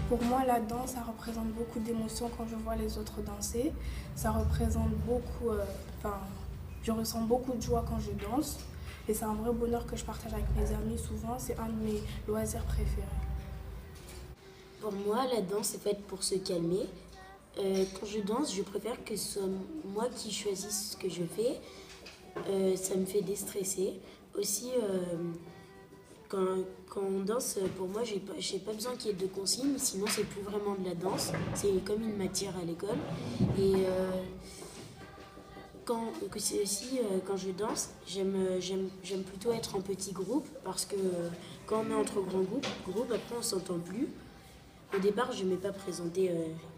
Pour moi, la danse, ça représente beaucoup d'émotions quand je vois les autres danser. Ça représente beaucoup, je ressens beaucoup de joie quand je danse. Et c'est un vrai bonheur que je partage avec mes amis. Souvent, c'est un de mes loisirs préférés. Pour moi, la danse est faite pour se calmer. Quand je danse, je préfère que ce soit moi qui choisisse ce que je fais. Ça me fait déstresser. Aussi, quand on danse, pour moi, j'ai pas besoin qu'il y ait de consignes, sinon c'est plus vraiment de la danse. C'est comme une matière à l'école. Et c'est aussi, quand je danse, j'aime plutôt être en petit groupe parce que quand on est entre grands groupes, après on s'entend plus. Au départ, je n'aimais pas présenter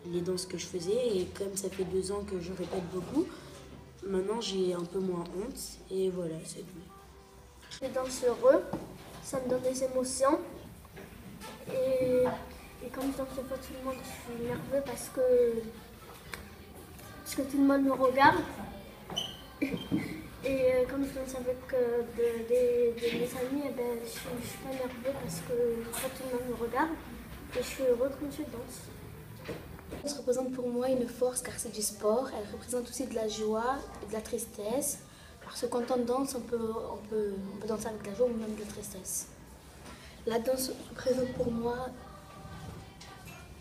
les danses que je faisais et comme ça fait 2 ans que je répète beaucoup, maintenant j'ai un peu moins honte et voilà, c'est tout. Je danse heureux, ça me donne des émotions et comme je danse devant tout le monde, je suis nerveux parce que tout le monde me regarde et comme je danse avec de mes amis, eh ben, je suis pas nerveux parce que pas tout le monde me regarde. Et je suis heureux quand je danse. La danse représente pour moi une force car c'est du sport. Elle représente aussi de la joie et de la tristesse. Parce que quand on danse, on peut danser avec de la joie ou même de la tristesse. La danse représente pour moi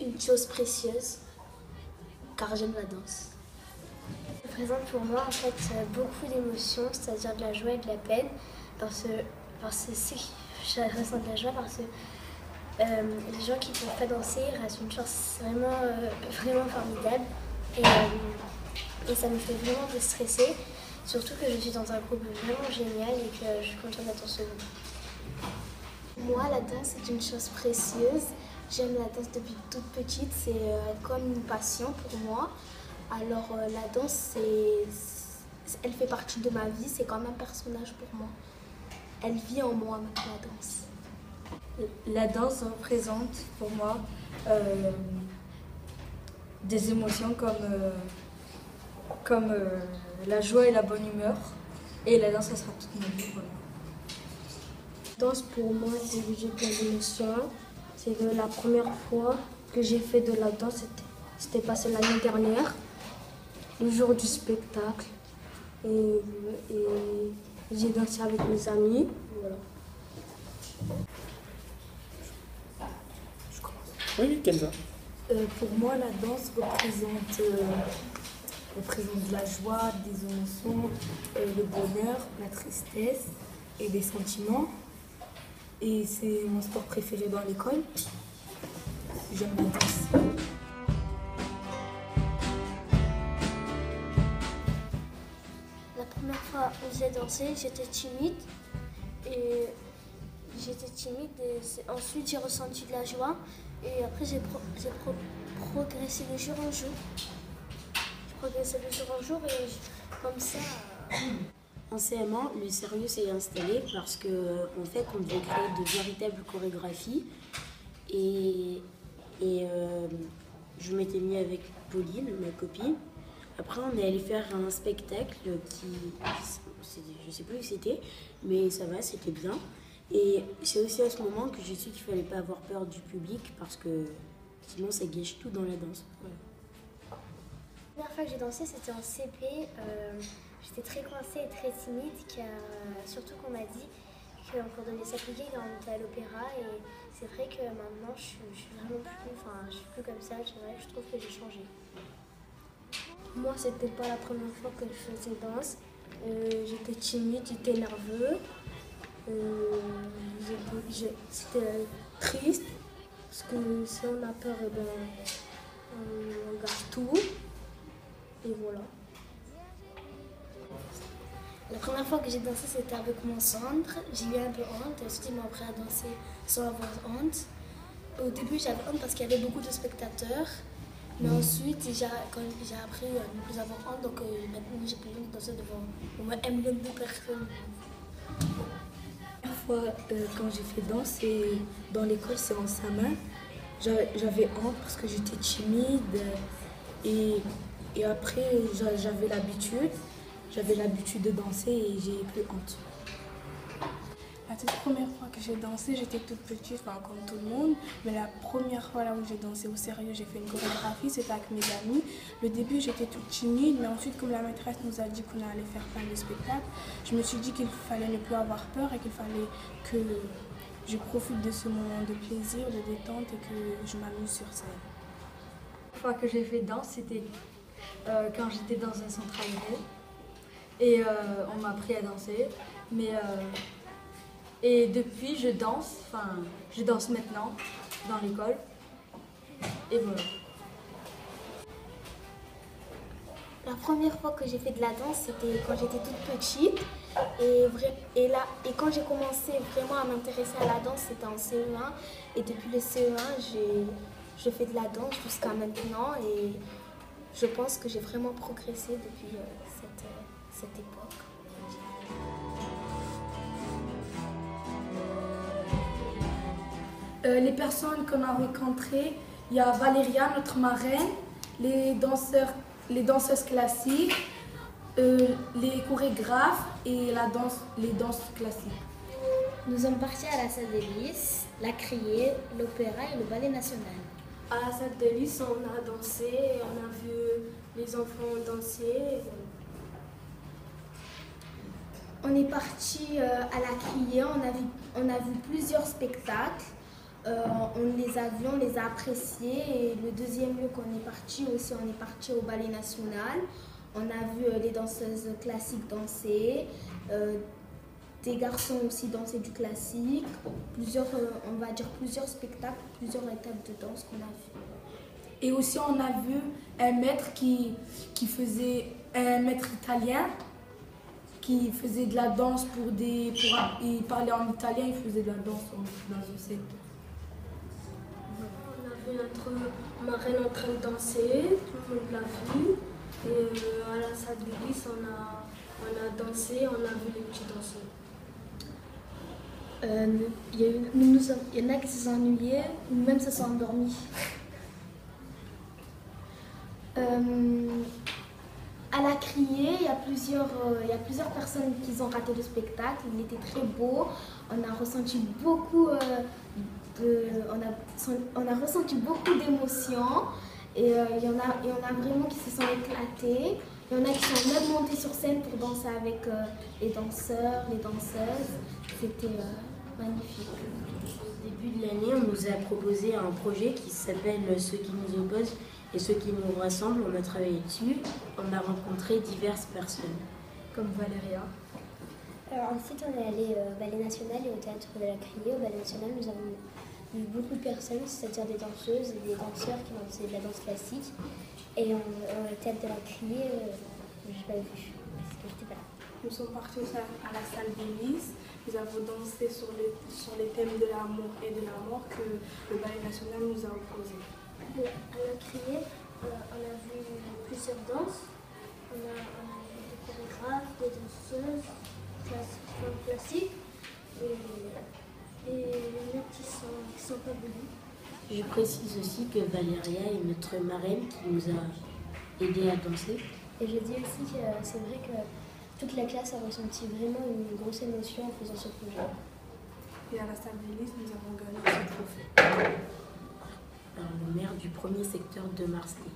une chose précieuse car j'aime la danse. Elle représente pour moi en fait beaucoup d'émotions, c'est-à-dire de la joie et de la peine. Parce que si je ressens de la joie parce que les gens qui ne peuvent pas danser restent une chance vraiment formidable et ça me fait vraiment déstresser, surtout que je suis dans un groupe vraiment génial et que je suis contente d'être dans ce groupe. Moi, la danse est une chose précieuse. J'aime la danse depuis toute petite, c'est comme une passion pour moi. Alors la danse, elle fait partie de ma vie, c'est comme un personnage pour moi. Elle vit en moi, la danse. La danse représente pour moi des émotions comme la joie et la bonne humeur. Et la danse, ça sera toute ma vie. Voilà. La danse pour moi, c'est plein d'émotions. C'est que la première fois que j'ai fait de la danse, c'était passé l'année dernière, le jour du spectacle. Et j'ai dansé avec mes amis. Voilà. Oui, Kenza. Pour moi, la danse représente de la joie, des émotions, le bonheur, la tristesse et des sentiments. Et c'est mon sport préféré dans l'école. J'aime la danse. La première fois où j'ai dansé, j'étais timide. Et ensuite j'ai ressenti de la joie. Et après j'ai progressé de jour en jour. J'ai progressé de jour en jour et comme ça... En CM1, le sérieux s'est installé parce qu'en fait, on devait créer de véritables chorégraphies. Et je m'étais mis avec Pauline, ma copine. Après, on est allé faire un spectacle je sais plus où c'était, mais ça va, c'était bien. Et c'est aussi à ce moment que j'ai su qu'il fallait pas avoir peur du public parce que sinon ça gâche tout dans la danse. Voilà. La première fois que j'ai dansé, c'était en CP. J'étais très coincée et très timide, surtout qu'on m'a dit qu'en cours de s'appliquer, on était à l'opéra. Et c'est vrai que maintenant, je suis vraiment je suis plus comme ça. C'est vrai que je trouve que j'ai changé. Moi, c'était pas la première fois que je faisais danse. J'étais timide, j'étais nerveux. C'était triste parce que si on a peur, on garde tout et voilà. La première fois que j'ai dansé, c'était avec mon centre. J'ai eu un peu honte. Ensuite, ils m'ont appris à danser sans avoir honte. Au début, j'avais honte parce qu'il y avait beaucoup de spectateurs. Mais ensuite, quand j'ai appris à ne plus avoir honte, donc maintenant j'ai plus honte de danser devant au moins 1 million de personnes. La première fois quand j'ai fait danse, dans l'école, c'est en Samin. J'avais honte parce que j'étais timide et après j'avais l'habitude de danser et j'ai plus honte. La toute première fois que j'ai dansé, j'étais toute petite, enfin, comme tout le monde. Mais la première fois là où j'ai dansé au sérieux, j'ai fait une chorégraphie, c'était avec mes amis. Le début, j'étais toute timide, mais ensuite, comme la maîtresse nous a dit qu'on allait faire plein de spectacles, je me suis dit qu'il fallait ne plus avoir peur et qu'il fallait que je profite de ce moment de plaisir, de détente et que je m'amuse sur scène. La fois que j'ai fait danse, c'était quand j'étais dans un centre aéré. Et on m'a appris à danser. Et depuis, je danse maintenant dans l'école. Et voilà. La première fois que j'ai fait de la danse, c'était quand j'étais toute petite. Et quand j'ai commencé vraiment à m'intéresser à la danse, c'était en CE1. Et depuis le CE1, je fais de la danse jusqu'à maintenant. Et je pense que j'ai vraiment progressé depuis cette époque. Les personnes qu'on a rencontrées, il y a Valéria, notre marraine, les danseuses classiques, les chorégraphes et les danses classiques. Nous sommes partis à la salle des Lys, la Criée, l'Opéra et le Ballet National. À la salle de Lys, on a dansé, on a vu les enfants danser. On est parti à la Criée, on a vu plusieurs spectacles. On les a vus, on les a appréciés. Et le deuxième lieu qu'on est parti aussi, on est parti au Ballet National. On a vu les danseuses classiques danser, des garçons aussi danser du classique. Plusieurs spectacles, plusieurs étapes de danse qu'on a vues. Et aussi on a vu un maître un maître italien qui faisait de la danse il parlait en italien, il faisait de la danse dans une scène. On a vu notre marraine en train de danser, tout le monde l'a vu. Et à la salle de Lys, on a dansé, on a vu les petits danseurs. Il y en a qui se sont ennuyés ou même se sont endormis. À la Criée, il y a plusieurs personnes qui ont raté le spectacle. Il était très beau. On a ressenti beaucoup d'émotions. Et il y en a vraiment qui se sont éclatés. Il y en a qui sont même montés sur scène pour danser avec les danseurs, les danseuses. C'était magnifique. Au début de l'année, on nous a proposé un projet qui s'appelle Ceux qui nous opposent et ceux qui nous rassemblent. On a travaillé dessus. On a rencontré diverses personnes. Comme Valéria. Alors ensuite, on est allé au Ballet National et au Théâtre de la Criée. Au Ballet National, nous avons vu beaucoup de personnes, c'est-à-dire des danseuses et des danseurs qui dansaient de la danse classique. Et au Théâtre de la Criée, je n'ai pas vu, parce que j'étais pas là. Nous sommes partis à la salle des Lys. Nous avons dansé sur les thèmes de l'amour et de la mort que le Ballet National nous a opposés. À la Criée, on a vu plusieurs danses. On a vu des chorégraphes, des danseuses classiques et les mecs qui sont pas venus. Je précise aussi que Valéria est notre marraine qui nous a aidés à danser. Et je dis aussi que c'est vrai que toute la classe a ressenti vraiment une grosse émotion en faisant ce projet. Et à la salle des Lys, nous avons gagné ce trophée. Par le maire du premier secteur de Marseille.